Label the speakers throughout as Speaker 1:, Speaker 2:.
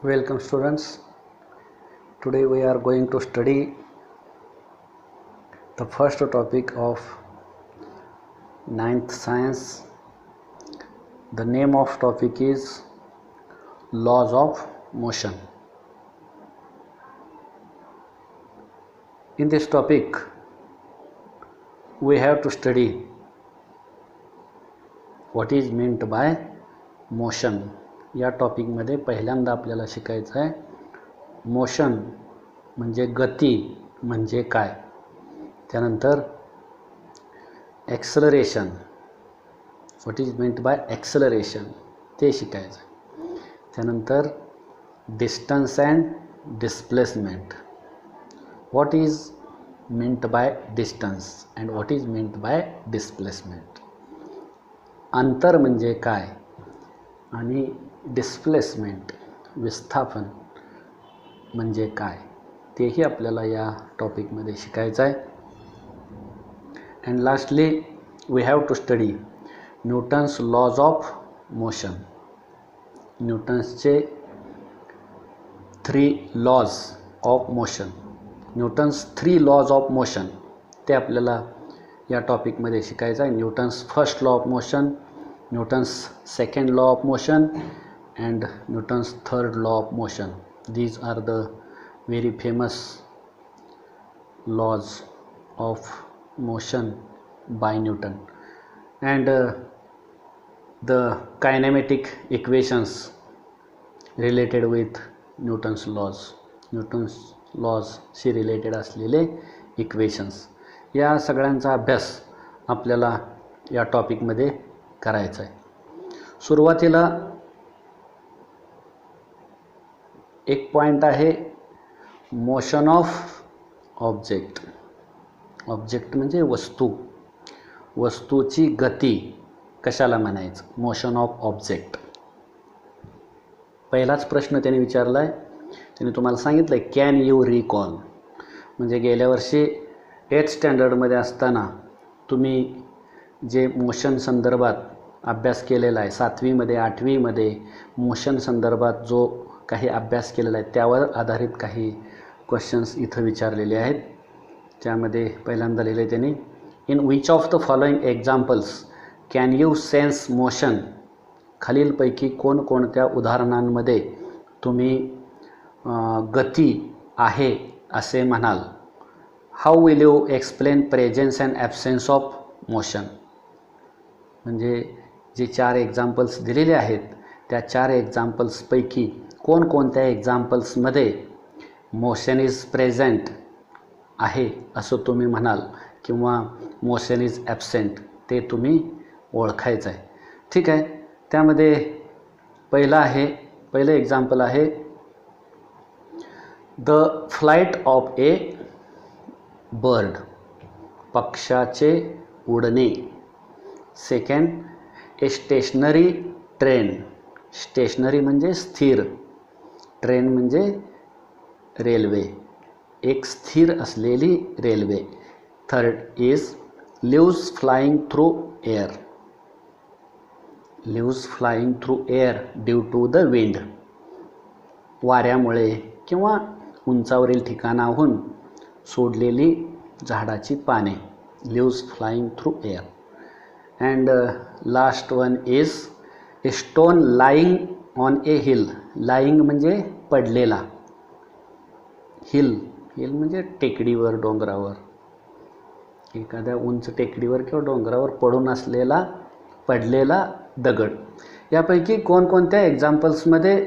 Speaker 1: Welcome students. Today we are going to study the first topic of ninth science. The name of topic is laws of motion. In this topic we have to study what is meant by motion. या टॉपिकमध्ये पहिल्यांदा आपल्याला शिकायचं आहे motion म्हणजे गती म्हणजे काय, त्यानंतर acceleration, what is meant by acceleration ते शिकायचं आहे, त्यानंतर distance and displacement, what is meant by distance and what is meant by displacement, अंतर म्हणजे काय आणि डिस्प्लेसमेंट विस्थापन म्हणजे काय तेही आपल्याला या टॉपिकमध्ये शिकायचं आहे. And lastly we have to study Newton's laws of motion. न्यूटन्सचे 3 laws of motion, Newton's 3 laws of motion ते आपल्याला या टॉपिकमध्ये शिकायचं आहे. Newton's first law of motion, Newton's second law of motion and Newton's third law of motion. These are the very famous laws of motion by Newton. And the kinematic equations related with Newton's laws she related असलेले equations, या सगळ्यांचा अभ्यास आपल्याला या टॉपिकमध्ये करायचं आहे. सुरुवातीला एक पॉइंट आहे मोशन ऑफ ऑब्जेक्ट. ऑब्जेक्ट म्हणजे वस्तूची गती कशाला म्हणायचं, मोशन ऑफ ऑब्जेक्ट. पहिलाच प्रश्न त्याने विचारला आहे, त्याने तुम्हाला सांगितलं आहे कॅन यू रिकॉल, म्हणजे गेल्या वर्षी 8th स्टँडर्डमध्ये असताना तुम्ही जे मोशन संदर्भात अभ्यास केलेला आहे, 7वीमध्ये 8वीमध्ये मोशन संदर्भात जो काही अभ्यास केलेला आहे त्यावर आधारित काही क्वेश्चन्स इथं विचारलेले आहेत. त्यामध्ये पहिल्यांदा लिहिले त्यांनी, in which of the following examples can you sense motion, खालीलपैकी कोणकोणत्या उदाहरणांमध्ये तुम्ही गती आहे असे म्हणाल. How will you explain presence and absence of motion, म्हणजे जे 4 एक्झाम्पल्स दिलेले आहेत त्या 4 एक्झाम्पल्सपैकी कोणकोणत्या एक्झाम्पल्समध्ये मोशन इज प्रेझेंट आहे असं तुम्ही म्हणाल किंवा मोशन इज ॲब्सेंट ते तुम्ही ओळखायचं आहे. ठीक आहे, त्यामध्ये पहिलं एक्झाम्पल आहे the flight of a bird, पक्षाचे उडणे. Second, a stationary train, stationary म्हणजे स्थिर, ट्रेन म्हणजे रेल्वे, एक स्थिर असलेली रेल्वे. Third is leaves flying through air, leaves flying through air due to the wind, वाऱ्यामुळे किंवा उंचावरील ठिकाणाहून सोडलेली झाडाची पाने, leaves flying through air. And last one is a stone lying on a hill, lying म्हणजे पडलेला, हिल म्हणजे टेकडीवर, डोंगरावर, एखाद्या उंच टेकडीवर किंवा डोंगरावर पडून असलेला पडलेला दगड. यापैकी कोणकोणत्या एक्झाम्पल्समध्ये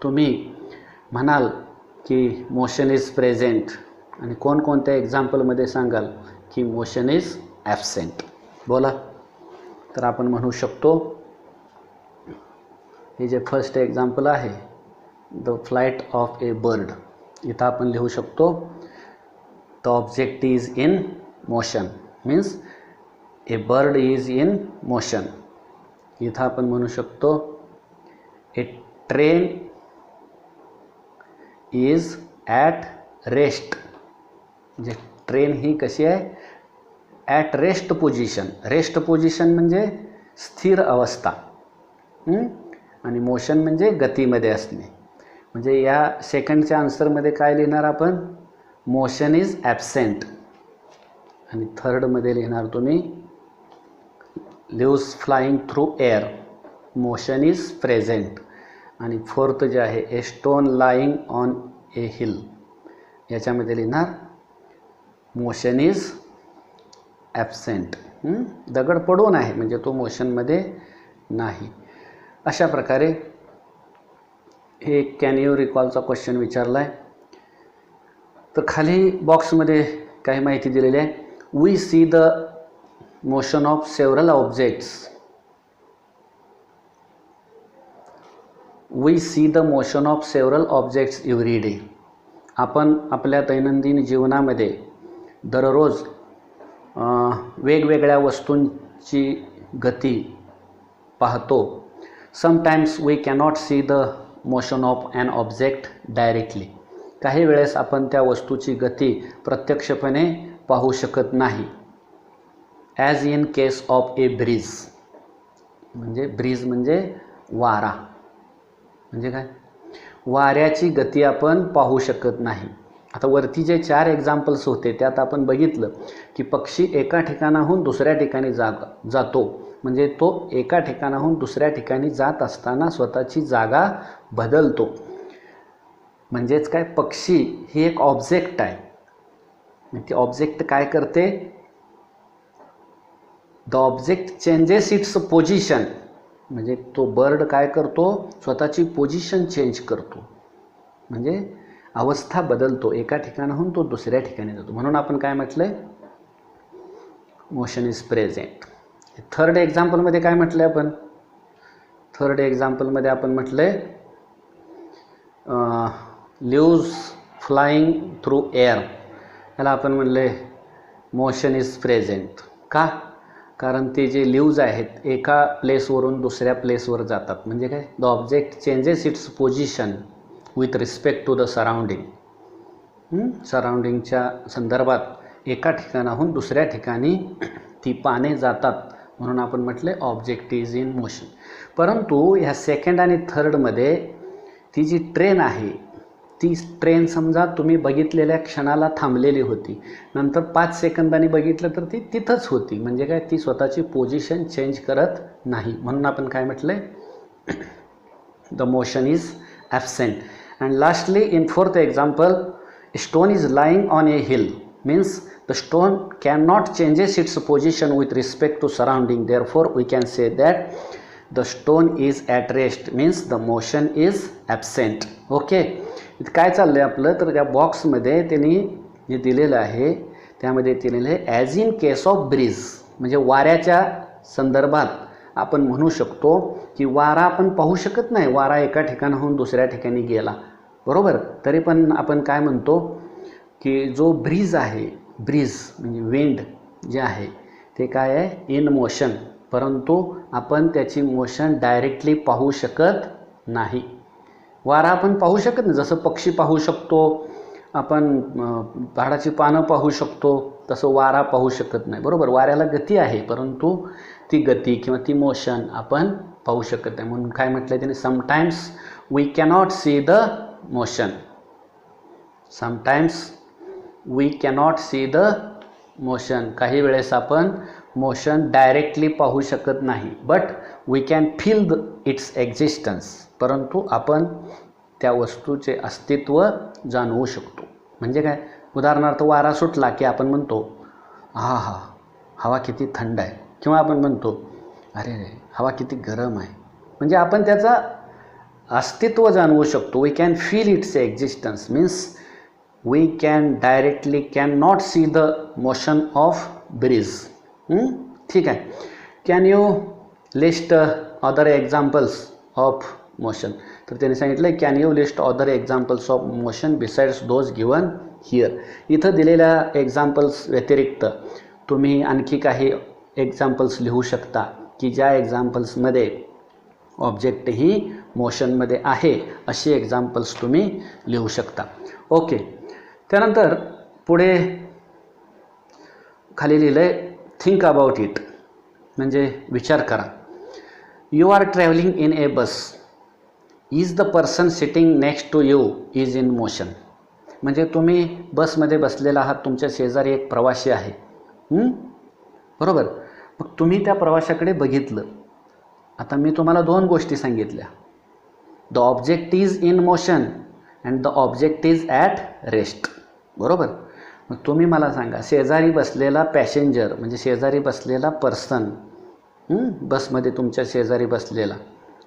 Speaker 1: तुम्ही म्हणाल की मोशन इज प्रेझेंट आणि कोणकोणत्या एक्झाम्पलमध्ये सांगाल की मोशन इज ॲब्सेंट, बोला. तर आपण म्हणू शकतो, हे जे फर्स्ट एक्झाम्पल आहे the flight of a bird, इथं आपण लिहू शकतो the object is in motion, means A bird is in motion. इथं आपण म्हणू शकतो ए ट्रेन इज ॲट रेस्ट, म्हणजे ट्रेन ही कशी आहे, at rest position. Rest position म्हणजे स्थिर अवस्था, आणि मोशन म्हणजे गतीमध्ये असणे. म्हणजे या सेकंडच्या आन्सरमध्ये काय लिहिणार आपण, मोशन इज ॲबसेंट. आणि थर्डमध्ये लिहिणार तुम्ही leaves flying through air, motion is present. आणि फोर्थ जे आहे a stone lying on a hill, याच्यामध्ये लिहिणार मोशन इज ॲबसेंट. दगड पडून आहे म्हणजे तो मोशनमध्ये नाही. अशा प्रकारे हे कॅन यू रिकॉलचा क्वेश्चन विचारला आहे. तर खाली बॉक्समध्ये काही माहिती दिलेली आहे. We see the motion of several objects. We see the motion of several objects every day. आपण आपल्या दैनंदिन जीवनामध्ये दररोज वेगवेगळ्या वस्तूंची गती पाहतो. Sometimes we cannot see the motion of an object directly. काही वेळेस आपण त्या वस्तूची गती प्रत्यक्षपणे पाहू शकत नाही. As in case of a breeze. म्हणजे ब्रीज म्हणजे वारा. म्हणजे काय, वाऱ्याची गती आपण पाहू शकत नाही. आता वरती जे 4 एक्झाम्पल्स होते त्यात आपण बघितलं की पक्षी एका ठिकाणाहून दुसऱ्या ठिकाणी जातो. म्हणजे तो एका ठिकाणाहून दुसऱ्या ठिकाणी जात असताना स्वतःची जागा बदलतो. म्हणजेच काय, पक्षी ही एक ऑब्जेक्ट आहे. ती ऑब्जेक्ट काय करते, the object changes its position. म्हणजे तो बर्ड काय करतो, स्वतःची पोझिशन चेंज करतो. म्हणजे अवस्था बदलतो, एका ठिकाणाहून तो दुसऱ्या ठिकाणी जातो. म्हणून आपण काय म्हटलंय, मोशन इज प्रेझेंट. थर्ड एक्झाम्पलमध्ये काय म्हटलं आपण, थर्ड एक्झाम्पलमध्ये आपण म्हटलंय लिव्स फ्लाइंग थ्रू एअर. याला आपण म्हणले मोशन इज प्रेझेंट. का, कारण ते जे लिव्ज आहेत एका प्लेसवरून दुसऱ्या प्लेसवर जातात. म्हणजे काय, the object changes its position with respect to the surrounding. सराउंडिंगच्या संदर्भात एका ठिकाणाहून दुसऱ्या ठिकाणी ती पाने जातात. म्हणून आपण म्हटले ऑब्जेक्ट इज इन मोशन. परंतु ह्या सेकंड आणि थर्डमध्ये ती जी ट्रेन आहे, ती ट्रेन समजा तुम्ही बघितलेल्या क्षणाला थांबलेली होती, नंतर 5 सेकंदांनी बघितलं तर ती तिथंच होती. म्हणजे काय, ती स्वतःची पोझिशन चेंज करत नाही. म्हणून आपण काय म्हटलंय, the motion is absent. And lastly in fourth example, stone is lying on a hill means the stone cannot changes its position with respect to surrounding. Therefore we can say that the stone is at rest, means the motion is absent. Okay, इथं काय चाललं आहे आपलं, तर त्या बॉक्समध्ये त्यांनी जे दिलेलं आहे त्यामध्ये दिलेलं आहे as in case of breeze. म्हणजे वाऱ्याच्या संदर्भात आपण म्हणू शकतो की वारा आपण पाहू शकत नाही, वारा एका ठिकाणाहून दुसऱ्या ठिकाणी गेला, बरोबर. तरी पण आपण काय म्हणतो की जो ब्रीज आहे, ब्रीज म्हणजे विंड जे आहे ते काय आहे, इन मोशन. परंतु आपण त्याची मोशन डायरेक्टली पाहू शकत नाही. वारा आपण पाहू शकत नाही, जसं पक्षी पाहू शकतो, आपण झाडाची पानं पाहू शकतो, तसं वारा पाहू शकत नाही, बरोबर. वाऱ्याला गती आहे परंतु ती गती किंवा ती मोशन आपण पाहू शकत नाही. म्हणून काय म्हटलं त्याने, sometimes we cannot see the motion. Sometimes we cannot see the motion. काही वेळेस आपण मोशन डायरेक्टली पाहू शकत नाही, but we can feel its existence. परंतु आपण त्या वस्तूचे अस्तित्व जाणवू शकतो. म्हणजे काय, उदाहरणार्थ वारा सुटला की आपण म्हणतो हा हा हवा किती थंड आहे, किंवा आपण म्हणतो अरे रे हवा किती गरम आहे. म्हणजे आपण त्याचा अस्तित्व जाणवू शकतो. We can feel its existence means we can directly cannot see the motion of breeze. ठीक आहे. Can you list other examples of motion. तर त्यांनी सांगितलं can you list other examples of motion besides those given here. इथं दिलेल्या examples व्यतिरिक्त तुम्ही आणखी काही एक्झाम्पल्स लिहू शकता की ज्या एक्झाम्पल्समध्ये ऑब्जेक्ट ही मोशनमध्ये आहे, अशी एक्झाम्पल्स तुम्ही लिहू शकता. ओके, त्यानंतर पुढे खाली लिहिलं आहे थिंक अबाउट इट. म्हणजे विचार करा. You are travelling in a bus. Is the person sitting next to you is in motion. म्हणजे तुम्ही बसमध्ये बसलेला आहात, तुमच्या शेजारी एक प्रवासी आहे, बरोबर. मग तुम्ही त्या प्रवाशाकडे बघितलं. आता मी तुम्हाला दोन गोष्टी सांगितल्या. The object is in motion and the object is at rest, बरोबर. मग तुम्ही मला सांगा, शेजारी बसलेला पॅसेंजर म्हणजे शेजारी बसलेला पर्सन, बसमध्ये तुमच्या शेजारी बसलेला,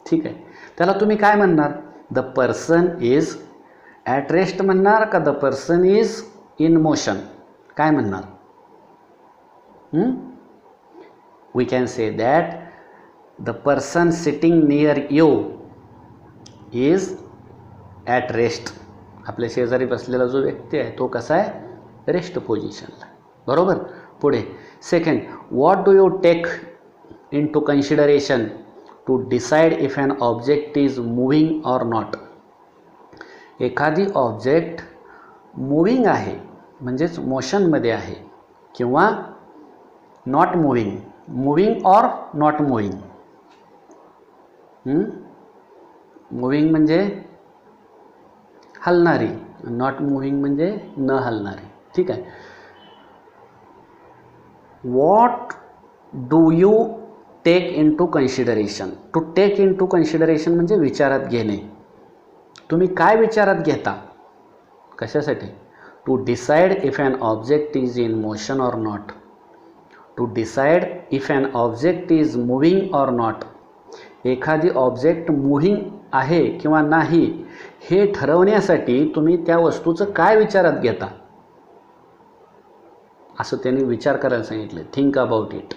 Speaker 1: ठीक आहे, त्याला तुम्ही काय म्हणणार? The person is at rest म्हणणार का the person is in motion? काय म्हणणार? We can say that the person sitting near you is at rest. आपल्या शेजारी बसलेला जो व्यक्ती आहे तो कसा आहे? रेस्ट पोझिशनला, बरोबर. पुढे second, what do you take into consideration to decide if an object is moving or not. एखादी ऑब्जेक्ट मूव्हिंग आहे म्हणजेच मोशनमध्ये आहे किंवा not moving, moving or not moving. Moving म्हणजे हलणारी, नॉट मूव्हिंग म्हणजे न हलणारी, ठीक आहे. What do you take into consideration. To take into consideration म्हणजे विचारात घेणे. तुम्ही काय विचारात घेता? कशासाठी? To decide if an object is in motion or not. To decide if an object is moving or not. एखादी object moving आहे किंवा नाही हे ठरवण्यासाठी तुम्ही त्या वस्तूचं काय विचारात घेता असं त्यांनी विचार करायला सांगितलं. Think about it.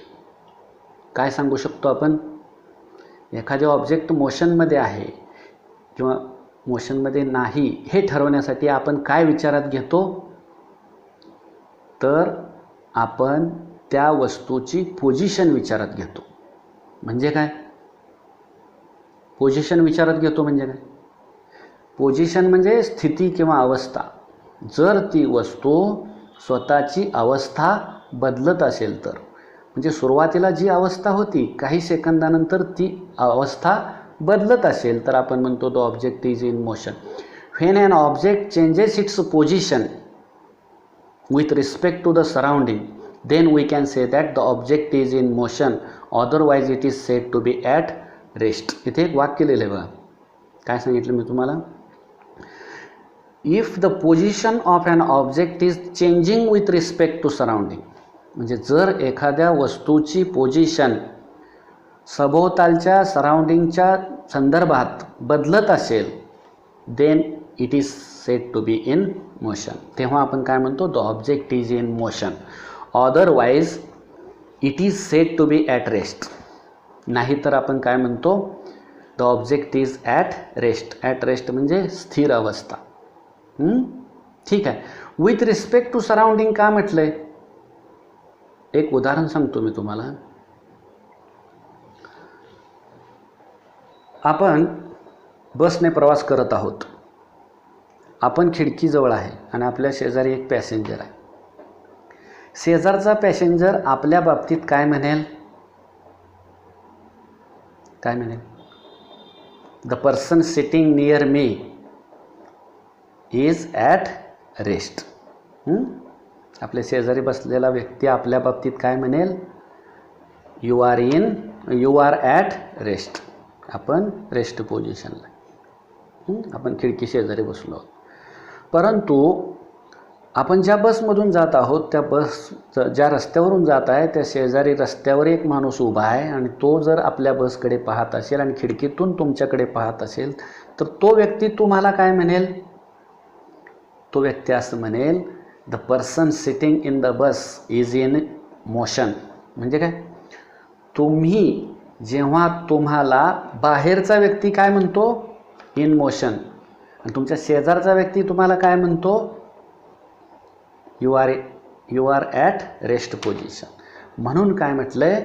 Speaker 1: काय सांगू शकतो आपण? एखादी ऑब्जेक्ट मोशनमध्ये आहे किंवा मोशनमध्ये नाही हे ठरवण्यासाठी आपण काय विचारात घेतो? तर आपण त्या वस्तूची पोझिशन विचारात घेतो. म्हणजे काय? पोझिशन विचारात घेतो म्हणजे काय? पोझिशन म्हणजे स्थिती किंवा अवस्था. जर ती वस्तू स्वतःची अवस्था बदलत असेल तर, म्हणजे सुरुवातीला जी अवस्था होती काही सेकंदानंतर ती अवस्था बदलत असेल तर आपण म्हणतो the object is in motion. When an object changes its position with respect to the surrounding then we can say that the object is in motion, otherwise it is said to be at rest. इथे एक वाक्य लिहिलं आहे बघा. काय सांगितलं मी तुम्हाला? If the position of an object is changing with respect to surrounding. म्हणजे जर एखाद्या वस्तूची पोझिशन सभोवतालच्या सराउंडिंगच्या संदर्भात बदलत असेल then it is said to be in motion. तेव्हा आपण काय म्हणतो? The object is in motion. Otherwise it is said to be at rest. नाहीतर आपण काय म्हणतो? The object is at rest. At rest म्हणजे स्थिर अवस्था. ठीक आहे. विथ रिस्पेक्ट टू सराउंडिंग का म्हटलं आहे? एक उदाहरण सांगतो मी तुम्हाला. आपण बसने प्रवास करत आहोत. आपण खिडकीजवळ आहे आणि आपल्या शेजारी एक पॅसेंजर आहे. शेजारचा पॅसेंजर आपल्या बाबतीत काय म्हणेल? काय म्हणेल? The person sitting near me is at rest. आपल्या शेजारी बसलेला व्यक्ती आपल्या बाबतीत काय म्हणेल? You are at rest. आपण रेस्ट पोझिशनला, आपण खिडकी शेजारी बसलो आहोत. परंतु आपण ज्या बसमधून जात आहोत त्या बस ज्या रस्त्यावरून जात आहे त्या शेजारी रस्त्यावर एक माणूस उभा आहे आणि तो जर आपल्या बसकडे पाहत असेल आणि खिडकीतून तुमच्याकडे पाहत असेल तर तो व्यक्ती तुम्हाला काय म्हणेल? तो व्यक्ती असं म्हणेल the person sitting in the bus is in motion. म्हणजे काय? तुम्ही जेव्हा तुम्हाला बाहेरचा व्यक्ती काय म्हणतो? In motion. आणि तुमच्या शेजारचा व्यक्ती तुम्हाला काय म्हणतो? You are at rest position. म्हणून काय म्हटलं आहे?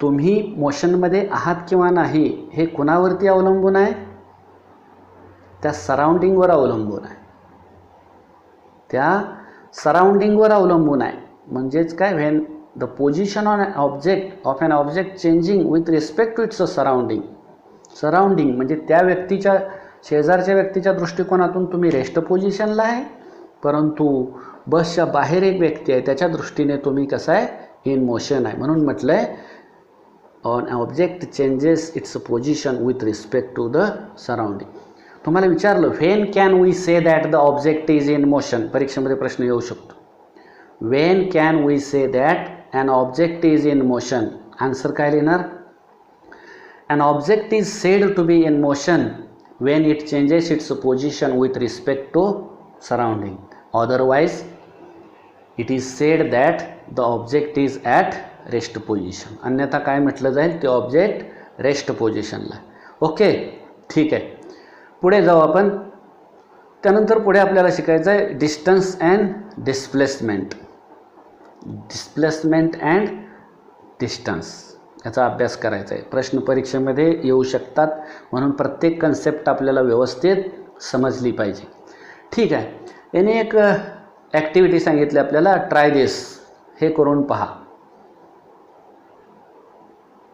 Speaker 1: तुम्ही मोशनमध्ये आहात किंवा नाही हे कुणावरती अवलंबून आहे? त्या सराउंडिंगवर अवलंबून आहे. त्या सराउंडिंगवर अवलंबून आहे. म्हणजेच काय? When the position on object of an object changing with respect to its surrounding surrounding म्हणजे त्या व्यक्तीच्या शेजारच्या व्यक्तीच्या दृष्टिकोनातून तुम्ही रेस्ट पोझिशनला आहे, परंतु बसच्या बाहेर एक व्यक्ती आहे त्याच्या दृष्टीने तुम्ही कसं आहे इन मोशन आहे. म्हणून म्हटलं आहे on object changes its position with respect to the surrounding. तुम्हाला विचारलं when can we say that the object is in motion, परीक्षेमध्ये प्रश्न येऊ शकतो. When can we say that an object is in motion, answer काय लिहिणार? An object is said to be in motion when it changes its position with respect to surrounding. Otherwise, it is said that the object is at rest position. अन्यथा काय म्हटलं जाईल? ते object rest पोझिशनला. Okay, ठीक आहे. पुढे जाऊ आपण. त्यानंतर पुढे आपल्याला शिकायचं आहे distance and displacement. Displacement and distance याचा अभ्यास करायचा आहे. प्रश्न परीक्षेमध्ये येऊ शकतात, म्हणून प्रत्येक कन्सेप्ट आपल्याला व्यवस्थित समजली पाहिजे. ठीक आहे. याने एक ॲक्टिव्हिटी सांगितली आपल्याला, ट्राय दिस. हे करून पहा.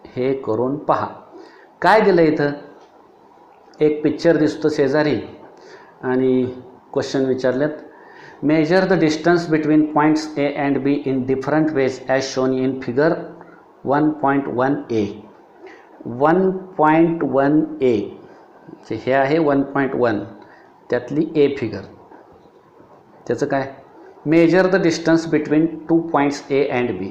Speaker 1: हे करून पहा. काय दिलं इथं? एक पिक्चर दिसतो शेजारी आणि क्वेश्चन विचारलेत. Measure the distance between points A and B in different ways as shown in figure 1.1a. 1.1a हे आहे 1.1 त्यातली ए फिगर. त्याचं काय? Measure the distance between 2 points A and B.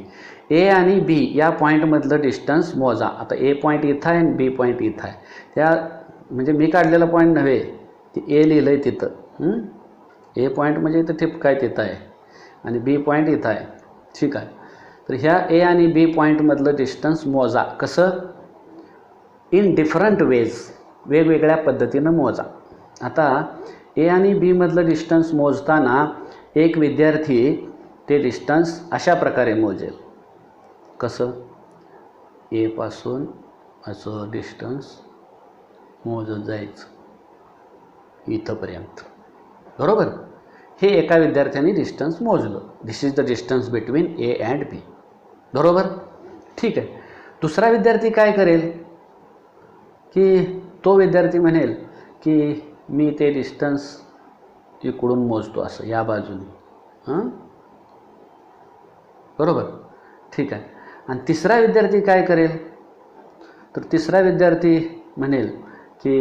Speaker 1: A आणि बी या पॉईंटमधलं डिस्टन्स मोजा. आता ए पॉईंट इथं आहे आणि बी पॉईंट इथं आहे. त्या म्हणजे मी काढलेला पॉईंट नव्हे, ते ए लिहिलं आहे तिथं. ए पॉईंट म्हणजे इथं ठिपका आहे तिथं आहे आणि बी पॉईंट इथं आहे. ठीक आहे. तर ह्या ए आणि बी पॉईंटमधलं डिस्टन्स मोजा. कसं? इन डिफरंट वेज, वेगवेगळ्या पद्धतीनं मोजा. आता ए आणि बीमधलं डिस्टन्स मोजताना एक विद्यार्थी ते डिस्टन्स अशा प्रकारे मोजेल. कसं? ए पासून असं डिस्टन्स मोजत जायचं इथंपर्यंत, बरोबर? हे एका विद्यार्थ्याने डिस्टन्स मोजलं. This is the distance between A and B, बरोबर? ठीक आहे. दुसरा विद्यार्थी काय करेल की तो विद्यार्थी म्हणेल की मी ते डिस्टन्स इकडून मोजतो असं या बाजूने, बरोबर? ठीक आहे. आणि तिसरा विद्यार्थी काय करेल? तर तिसरा विद्यार्थी म्हणेल की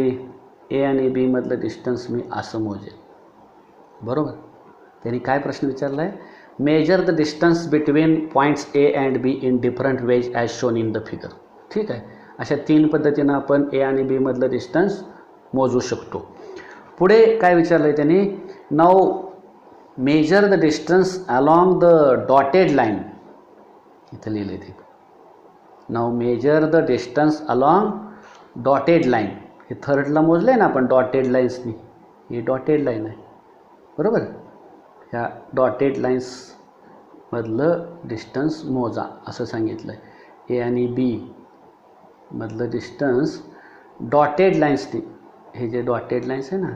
Speaker 1: ए आणि बी मधलं डिस्टन्स मी असं मोजेल, बरोबर? त्यांनी काय प्रश्न विचारला आहे? Major the distance between points A and B in different ways as shown in the figure. ठीक आहे. अशा 3 पद्धतीनं आपण ए आणि बी मधलं डिस्टन्स मोजू शकतो. पुढे काय विचारलं आहे त्यांनी? Now major the distance along the dotted line. इथं लिहिलं आहे ते. Now major the distance along dotted line. हे थर्डला मोजलं आहे ना आपण डॉटेड लाईन्सनी. ही डॉटेड लाईन आहे, बरोबर? ह्या डॉटेड लाईन्समधलं डिस्टन्स मोजा असं सांगितलं आहे. ए आणि बी मधलं डिस्टन्स डॉटेड लाईन्सनी. हे जे डॉटेड लाईन्स आहे ना,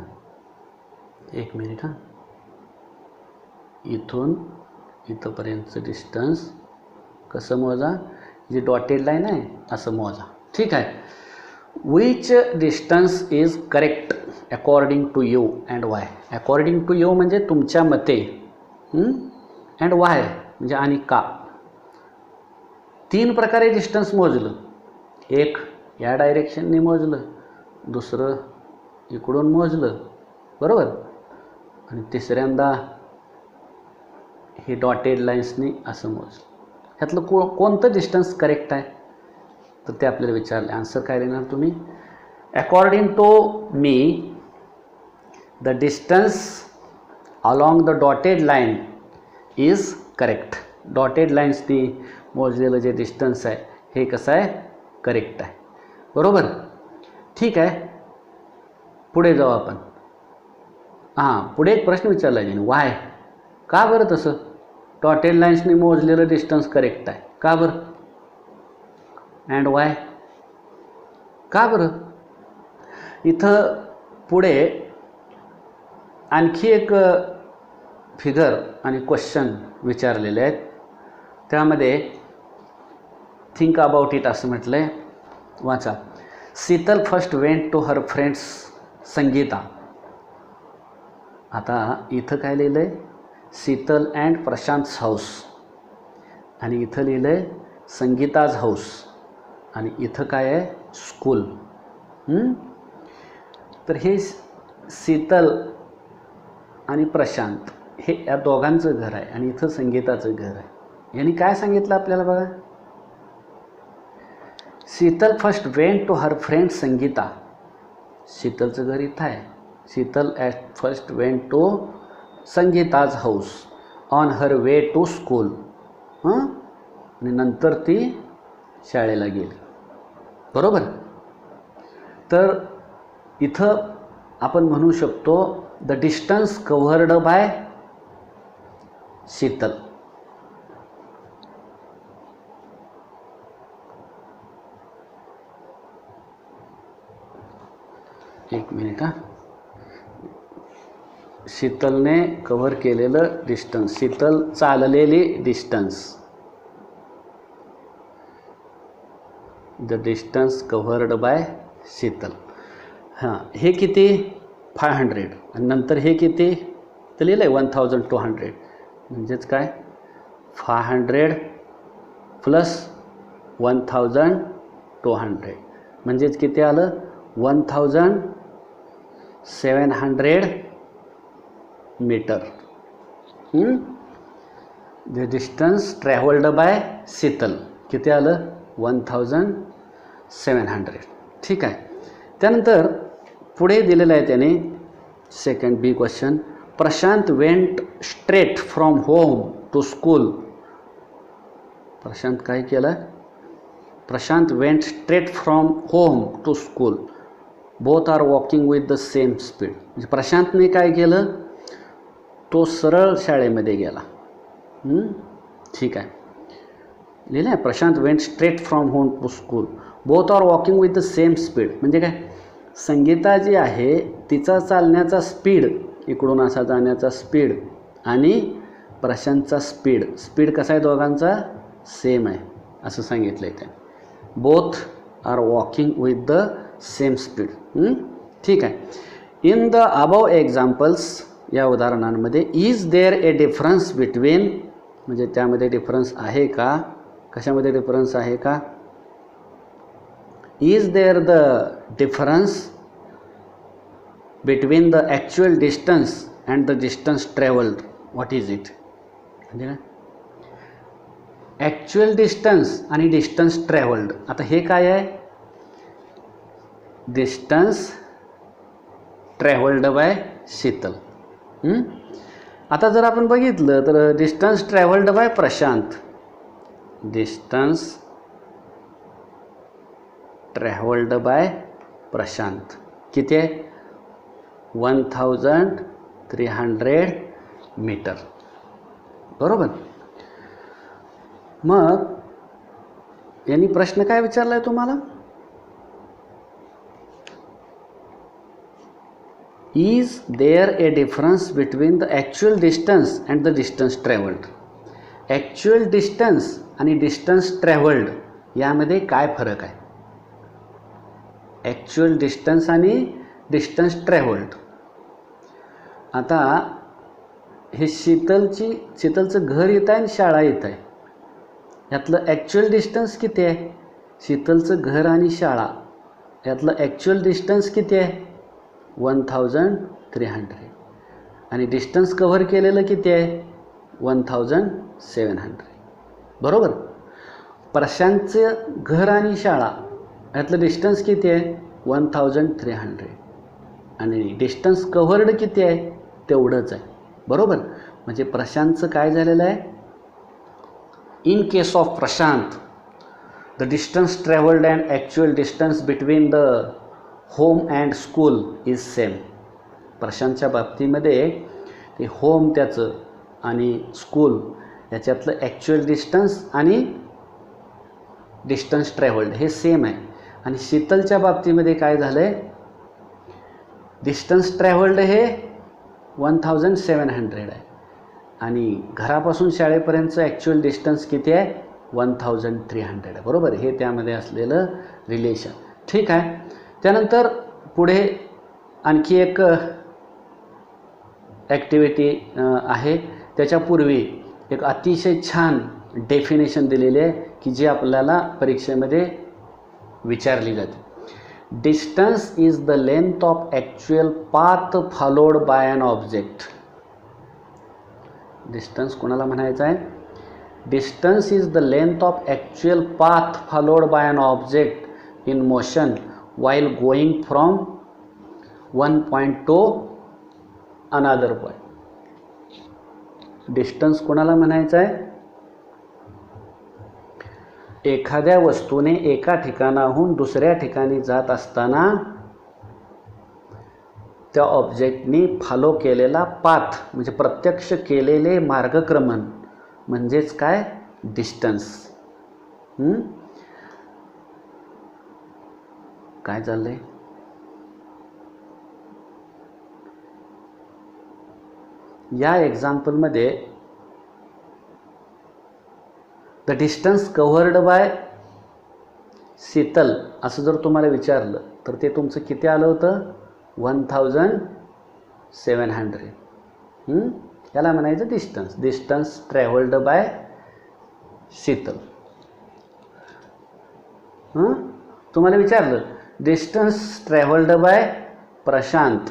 Speaker 1: एक मिनिट हां, इथून इथंपर्यंतचं डिस्टन्स कसं मोजा? जी डॉटेड लाईन आहे असं मोजा. ठीक आहे. Which distance is correct according to you and Y. According to you म्हणजे तुमच्या मते, अँड वाय म्हणजे आणि का. 3 प्रकारे डिस्टन्स मोजलं. एक या डायरेक्शनने मोजलं, दुसरं इकडून मोजलं, बरोबर? आणि तिसऱ्यांदा हे डॉटेड लाईन्सनी असं मोजलं. ह्यातलं कोणतं डिस्टन्स करेक्ट आहे? तर ते आपल्याला विचारले. आन्सर काय देणार तुम्ही? According to me the distance along the dotted line is correct. Dotted लाईन्सनी मोजलेलं जे डिस्टन्स आहे हे कसं आहे? करेक्ट आहे, बरोबर? ठीक आहे. पुढे जाऊ आपण. पुढे एक प्रश्न विचारला आहे, वाय? का बरं तसं? डॉटेड लाईन्सनी मोजलेलं डिस्टन्स करेक्ट आहे, का बरं? And Y? का बरं? इथं पुढे आणखी एक फिगर आणि क्वेश्चन विचारलेले आहेत. त्यामध्ये थिंक अबाउट इट असं म्हटलं आहे. वाचा. Sheetal first went to her friends Sangeeta. आता इथं काय लिहिलं आहे, शीतल अँड प्रशांत्स हाऊस, आणि इथं लिहिलं आहे संगीताज हाऊस, आणि इथं काय आहे स्कूल. तर हे शीतल आणि प्रशांत हे या दोघांचं घर आहे, आणि इथं संगीताचं घर आहे. यांनी काय सांगितलं आपल्याला बघा, Sheetal first went to her friend Sangeeta. शीतलचं घर इथं आहे. Sheetal at first went to Sangeeta's house on her way to school. आणि नंतर ती शाळेला गेली. बरोबर. तर इथं आपण म्हणू शकतो the distance covered by Sheetal. एक मिनिट हा. शीतलने कव्हर केलेलं डिस्टन्स, शीतल चाललेली distance, the distance covered by Sheetal. हां, हे किती 500, आणि नंतर हे किती तर लिहिलं आहे 1200. म्हणजेच काय 500 प्लस 1200 म्हणजेच किती आलं 1700 metre. The distance travelled by Sheetal किती आलं 1700. ठीक आहे. त्यानंतर पुढे दिलेलं आहे त्याने second B question, Prashant went straight from home to school. Prashant काय केलं, Prashant went straight from home to school, both are walking with the same speed. म्हणजे प्रशांतने काय केलं, तो सरळ शाळेमध्ये गेला. ठीक आहे, लिहिलं आहे Prashant went straight from home to school, both are walking with the same speed. म्हणजे काय, संगीता जी आहे तिचा चालण्याचा स्पीड, इकडून असा जाण्याचा स्पीड, आणि प्रशांतचा स्पीड कसा आहे दोघांचा सेम आहे असं सांगितलं आहे त्याने. Both are walking with the same speed. ठीक आहे. इन द अबव एक्झाम्पल्स, या उदाहरणांमध्ये is there a difference between, म्हणजे त्यामध्ये डिफरन्स आहे का, कशामध्ये डिफरन्स आहे का, is there the difference between the actual distance and the distance travelled, what is it. म्हणजे काय ॲक्च्युअल डिस्टन्स आणि डिस्टन्स ट्रॅव्हल्ड. आता हे काय आहे, डिस्टन्स ट्रॅव्हल्ड बाय शीतल. आता जर आपण बघितलं तर distance travelled by Prashant, distance travelled by Prashant किती आहे 1300 मीटर. बरोबर. मग यांनी प्रश्न काय विचारला आहे तुम्हाला, is there a difference between the actual distance and the distance travelled. Actual distance आणि डिस्टन्स ट्रॅव्हल्ड यामध्ये काय फरक आहे, ॲक्च्युअल डिस्टन्स आणि डिस्टन्स ट्रॅव्हल्ड. आता हे शीतलचं घर इथं आहे आणि शाळा इथं आहे, यातलं ॲक्च्युअल डिस्टन्स किती आहे, शीतलचं घर आणि शाळा यातलं ॲक्च्युअल डिस्टन्स किती आहे 1300, आणि डिस्टन्स कव्हर केलेलं किती आहे 1700. बरोबर. प्रशांतचं घर आणि शाळा यातलं डिस्टन्स किती आहे 1300, आणि डिस्टन्स कव्हर्ड किती आहे तेवढंच आहे. बरोबर. म्हणजे प्रशांतचं काय झालेलं आहे, in case of Prashant the distance travelled and actual distance between the home and school is same. प्रशांतच्या बाबतीमध्ये ते होम त्याचं आणि स्कूल याच्यातलं ॲक्च्युअल डिस्टन्स आणि डिस्टन्स ट्रॅव्हल्ड हे सेम आहे. आणि शीतलच्या बाबतीमध्ये काय झालं आहे, डिस्टन्स ट्रॅव्हल्ड हे 1700 आहे, आणि घरापासून शाळेपर्यंतचं ॲक्च्युअल डिस्टन्स किती आहे 1300 आहे. बरोबर. हे त्यामध्ये असलेलं रिलेशन. ठीक आहे. त्यानंतर पुढे आणखी एक ॲक्टिव्हिटी आहे. त्याच्यापूर्वी एक अतिशय छान डेफिनेशन दिलेली आहे की जी आपल्याला परीक्षेमध्ये विचारली जाते. Distance is the length of actual path followed by an object. Distance कोणाला म्हणायचं आहे? Distance is the length of actual path followed by an object in motion while going from one point to another point. Distance कोणाला म्हणायचं आहे? एखाद्या वस्तूने एका ठिकाणाहून दुसऱ्या ठिकाणी जात असताना त्या ऑब्जेक्टनी फॉलो केलेला पाथ म्हणजे प्रत्यक्ष केलेले मार्गक्रमण म्हणजेच काय? डिस्टन्स. काय चाललंय? या एक्झाम्पलमध्ये the distance covered by Sheetal असं जर तुम्हाला विचारलं तर ते तुमचं किती आलं होतं? 1700. याला म्हणायचं distance. Distance travelled by Sheetal. तुम्हाला विचारलं डिस्टन्स ट्रॅव्हल्ड बाय प्रशांत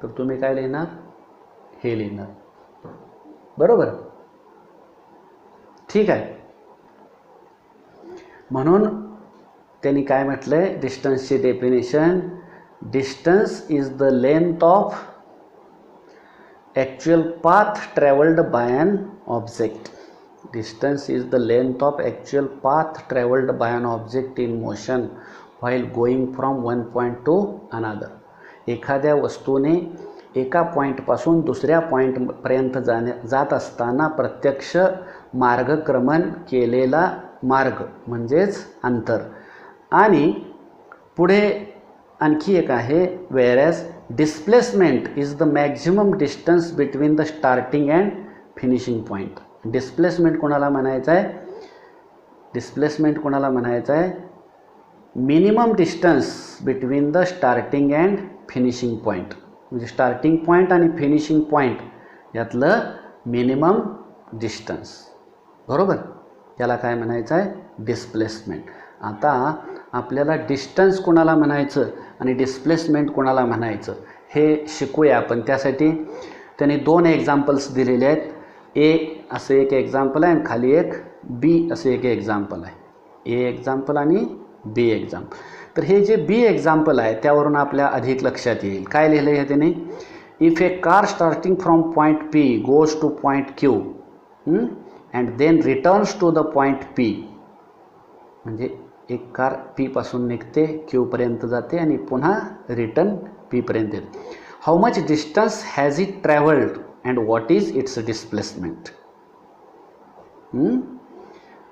Speaker 1: तर तुम्ही काय लिहिणार? हे लिहिणार. बरोबर? ठीक आहे. म्हणून त्यांनी काय म्हटलंय डिस्टन्सची definition? Distance is the length of actual path travelled by an object. Distance is the length of actual path traveled by an object in motion while going from one point to another. एखाद्या वस्तूने एका पॉईंटपासून दुसऱ्या पॉईंटपर्यंत जात असताना प्रत्यक्ष मार्गक्रमण केलेला मार्ग म्हणजेच अंतर. आणि पुढे आणखी एक आहे whereas displacement is the maximum distance between the starting and finishing point. Displacement कोणाला म्हणायचं आहे? डिस्प्लेसमेंट कोणाला म्हणायचं आहे? Minimum distance between the starting and finishing point. म्हणजे स्टार्टिंग पॉईंट आणि फिनिशिंग पॉईंट यातलं मिनिमम डिस्टन्स. बरोबर? याला काय म्हणायचं आहे? डिस्प्लेसमेंट. आता आपल्याला डिस्टन्स कोणाला म्हणायचं आणि डिस्प्लेसमेंट कोणाला म्हणायचं हे शिकूया आपण. त्यासाठी त्यांनी 2 एक्झाम्पल्स दिलेले आहेत. ए असं एक एक्झाम्पल आहे आणि खाली एक बी असं एक एक्झाम्पल आहे. ए एक्झाम्पल आणि बी एक्झाम्पल. तर हे जे बी एक्झाम्पल आहे त्यावरून आपल्या अधिक लक्षात येईल. काय लिहिलं आहे त्याने? If a car starting from point P goes to point Q and then returns to the point P. म्हणजे एक कार पी पासून निघते क्यूपर्यंत जाते आणि पुन्हा रिटर्न पीपर्यंत येते. How much distance has it travelled and what is it's displacement.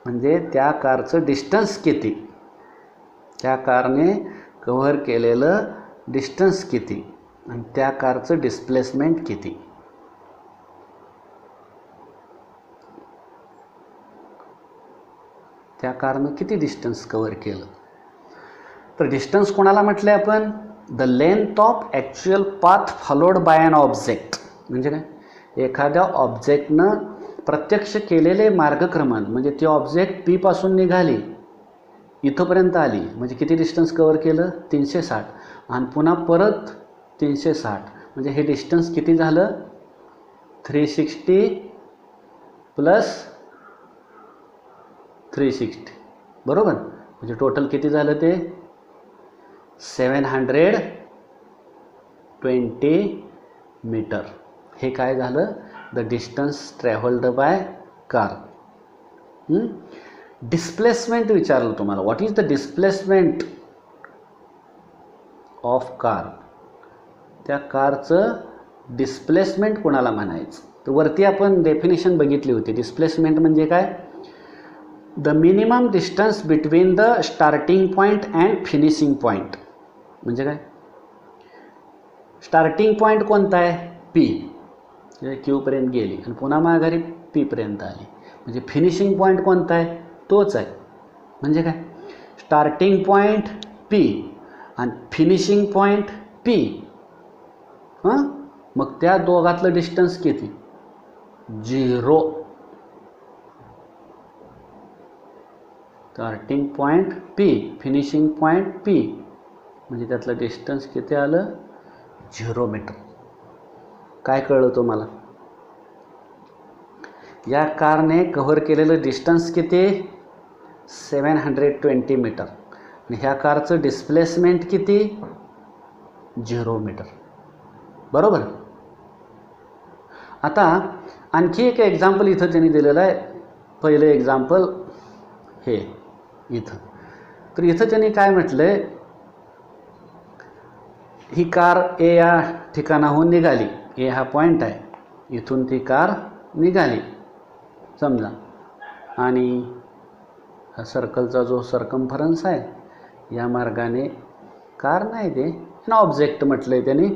Speaker 1: म्हणजे त्या कारचं डिस्टन्स किती, त्या कारने कव्हर केलेलं डिस्टन्स किती आणि त्या कारचं डिस्प्लेसमेंट किती. त्या कारनं किती डिस्टन्स कव्हर केलं. तर डिस्टन्स कोणाला म्हटलंय आपण? The length of actual path followed by an object. म्हणजे काय? एखाद्या ऑब्जेक्टनं प्रत्यक्ष केलेले मार्गक्रमण. म्हणजे ती ऑब्जेक्ट पी पासून निघाली इथंपर्यंत आली म्हणजे किती डिस्टन्स कव्हर केलं? 360. आणि पुन्हा परत 360 म्हणजे हे डिस्टन्स किती झालं? 360 प्लस 360. बरोबर? म्हणजे टोटल किती झालं ते? 720 मीटर. हे काय झालं? The distance travelled by car. Displacement विचारलं तुम्हाला. What is the displacement of car. त्या कारचं डिस्प्लेसमेंट कोणाला म्हणायचं? तर वरती आपण डेफिनेशन बघितली होती. डिस्प्लेसमेंट म्हणजे काय? The minimum distance between the starting point and finishing point. म्हणजे काय? स्टार्टिंग पॉईंट कोणता आहे? पी. क्यूपर्यंत गेली आणि पुन्हा माघारी पीपर्यंत आली. म्हणजे फिनिशिंग पॉईंट कोणता आहे? तोच आहे. म्हणजे काय? स्टार्टिंग पॉईंट P आणि फिनिशिंग पॉईंट P. हां, मग त्या दोघातलं डिस्टन्स किती? 0. Starting point P, finishing point P, म्हणजे त्यातलं डिस्टन्स किती आलं? 0 मीटर. काय कळलं तुम्हाला? या कारने कव्हर केलेलं डिस्टन्स किती? 720 मीटर. आणि ह्या कारचं डिस्प्लेसमेंट किती? 0 मीटर. बरोबर. आता आणखी एक एक्झाम्पल इथं त्यांनी दिलेलं आहे. पहिलं एक्झाम्पल हे इथं. तर इथं त्यांनी काय म्हटलंय, ही कार ए या ठिकाणाहून निघाली. ए हा पॉईंट आहे, इथून ती कार निघाली समजा, आणि हा सर्कलचा जो सर्कम्फरन्स आहे या मार्गाने कार नाही, ते ना ऑब्जेक्ट म्हटलंय त्यांनी.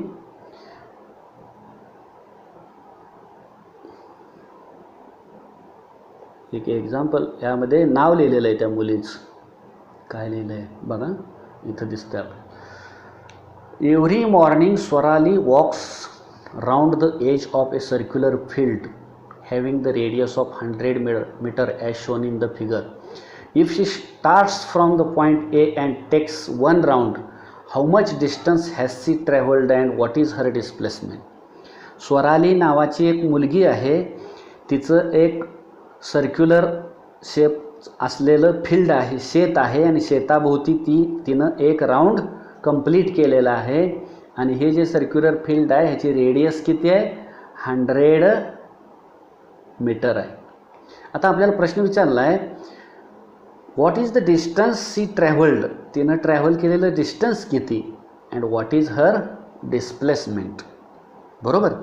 Speaker 1: एक एक्झाम्पल यामध्ये नाव लिहिलेलं आहे त्या मुलीचं. काय लिहिलं आहे बघा, इथं दिसतं आपलं. Every morning Swarali walks round the edge of a circular field having the radius of 100 meter as shown in the figure. If she starts from the point A and takes one round, how much distance has she traveled and what is her displacement? Swarali नावाची एक मुलगी आहे. तिचं एक circular shape असलेलं field आहे, शेत आहे, आणि शेताभोवती तिनं एक राऊंड कंप्लीट केलेला आहे. आणि हे जे सर्क्युलर फील्ड आहे ह्याची रेडियस किती आहे? 100 मीटर आहे. आता आपल्याला प्रश्न विचारला आहे, what is the distance she travelled? तिनं ट्रॅव्हल केलेलं डिस्टन्स किती, and what is her displacement. बरोबर.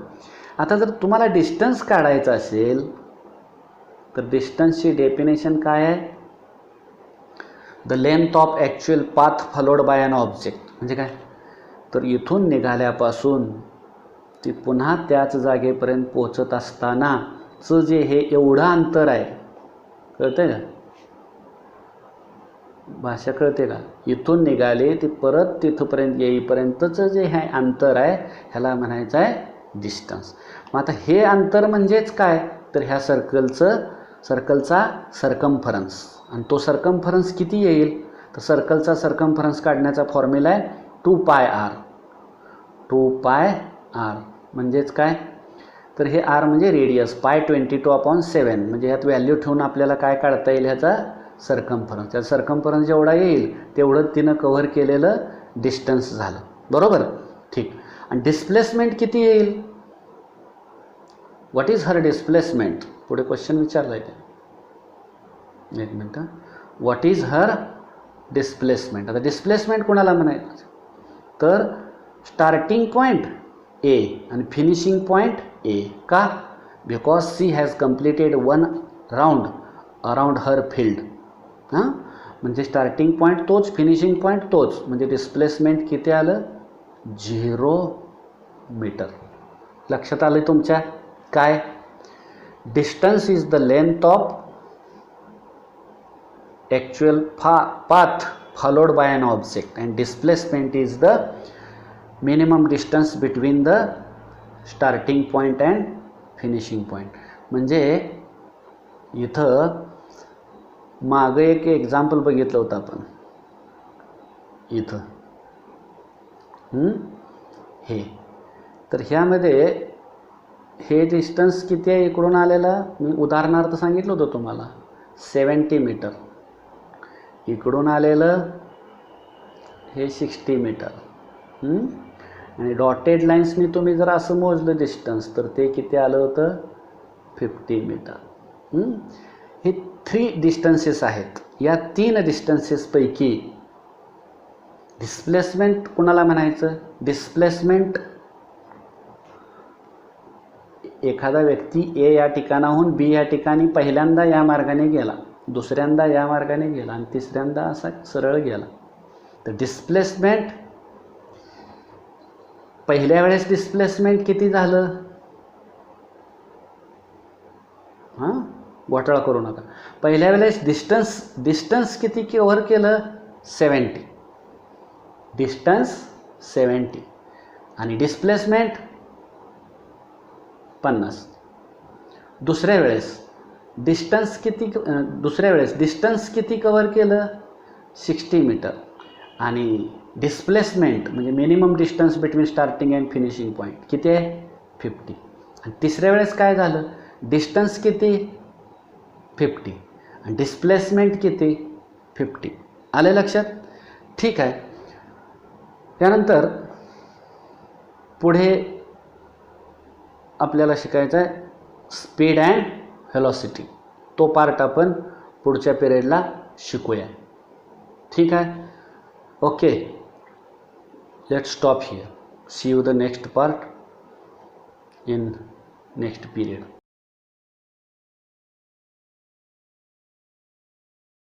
Speaker 1: आता जर तुम्हाला डिस्टन्स काढायचं असेल तर डिस्टन्सची डेफिनेशन काय आहे? The length of actual path followed by an object. म्हणजे काय? तर इथून निघाल्यापासून ती पुन्हा त्याच जागेपर्यंत पोहोचत असतानाचं जे हे एवढं अंतर आहे, कळतंय का? भाषा कळते का? इथून निघाले ते परत तिथपर्यंत येईपर्यंतचं जे हे अंतर आहे ह्याला म्हणायचं आहे डिस्टन्स. मग आता हे अंतर म्हणजेच काय? तर ह्या सर्कलचा सर्कम्फरन्स. आणि तो सर्कम्फरन्स किती येईल? तर सर्कलचा सर्कम्फरन्स काढण्याचा फॉर्म्युला आहे 2πr. 2πr म्हणजेच काय? तर हे r म्हणजे रेडियस, π22/7. म्हणजे ह्यात व्हॅल्यू ठेवून आपल्याला काय काढता येईल? ह्याचा सर्कम्फरन्स. त्या सर्कम्फरन्स जेवढा येईल तेवढं तिनं कव्हर केलेलं डिस्टन्स झालं. बरोबर. ठीक. आणि डिस्प्लेसमेंट किती येईल? What is her displacement? पुढे क्वेश्चन विचारला आहे. एक मिनटं. What is her displacement. आता डिस्प्लेसमेंट कोणाला म्हणायचं? तर स्टार्टिंग पॉईंट ए आणि फिनिशिंग पॉईंट ए. का? Because she has completed one round around her field. हां, म्हणजे स्टार्टिंग पॉईंट तोच, फिनिशिंग पॉईंट तोच, म्हणजे डिस्प्लेसमेंट किती आलं? 0 मीटर. लक्षात आलं तुमच्या? काय? Distance is the length of actual path followed by an object and displacement is the minimum distance between the starting point and finishing point. म्हणजे इथं मागं एक एक्झाम्पल बघितलं होतं आपण इथं, हे. तर ह्यामध्ये हे डिस्टन्स किती आहे इकडून आलेलं? मी उदाहरणार्थ सांगितलं होतं तुम्हाला, 70 मीटर. इकडून आलेलं हे 60 मीटर. आणि डॉटेड लाईन्सनी तुम्ही जर असं मोजलं डिस्टन्स तर ते किती आलं होतं? 50 मीटर. हे 3 डिस्टन्सेस आहेत. या 3 डिस्टन्सेसपैकी डिस्प्लेसमेंट कुणाला म्हणायचं? डिस्प्लेसमेंट एखादा व्यक्ती ए या ठिकाणाहून बी या ठिकाणी पहिल्यांदा या मार्गाने गेला, दुसऱ्यांदा या मार्गाने गेला आणि तिसऱ्यांदा असा सरळ गेला. तर डिस्प्लेसमेंट पहिल्या वेळेस डिस्प्लेसमेंट किती झालं? हां, घोटाळा करू नका. पहिल्या वेळेस डिस्टन्स किती कव्हर केलं? 70. डिस्टन्स 70 आणि डिस्प्लेसमेंट 50. दुसऱ्या वेळेस डिस्टन्स किती कवर केलं 60 मीटर आणि डिस्प्लेसमेंट म्हणजे minimum distance between starting and finishing point किती आहे 50. आणि तिसऱ्या वेळेस काय झालं डिस्टन्स किती 50 आणि डिस्प्लेसमेंट किती 50. आले लक्षात. ठीक आहे. त्यानंतर पुढे आपल्याला शिकायचं आहे स्पीड अँड व्हेलॉसिटी. तो पार्ट आपण पुढच्या पिरियडला शिकूया. ठीक आहे. Okay, let's stop here. See you the next part in next period.